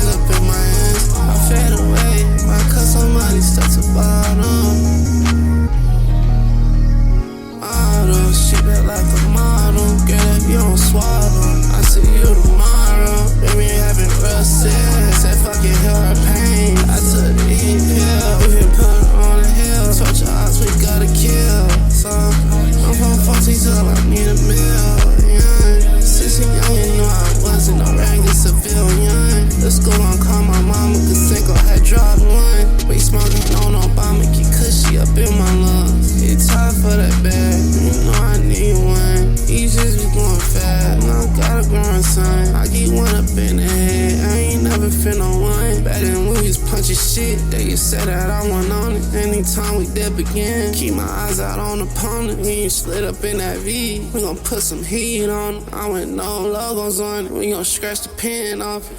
bag up in my hands. I fade away, my cuss on money stuck to bottom. Model, she look like a model. Girl, if you don't swallow, I see you tomorrow. Baby, having real sex. Said fuck it, heal her pain. I took the pill. We can put her on the hill. Torture us, we gotta kill. So I'm from 40 till I need a meal. 16 young, you know I wasn't no regular civilian. Let's go and call my mama, cause Cinco had dropped one. We smoking on Obama, keep cushy up in my lungs. It's time for that bag, you know I need one. These just be going fast, now I got a growing son. I get one up in the head, I ain't never feel no one. Back then we was punching shit, they just said that I went on it. Anytime we dip again, keep my eyes out on the opponent. We ain't slid up in that V, we gon' put some heat on it. I went no logos on it, we gon' scratch the pen off it.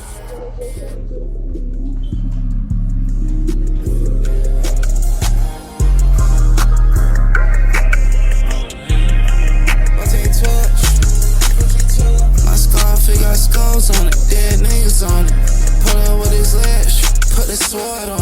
Skulls on it, dead niggas on it. Pull up with his lash, put his sword on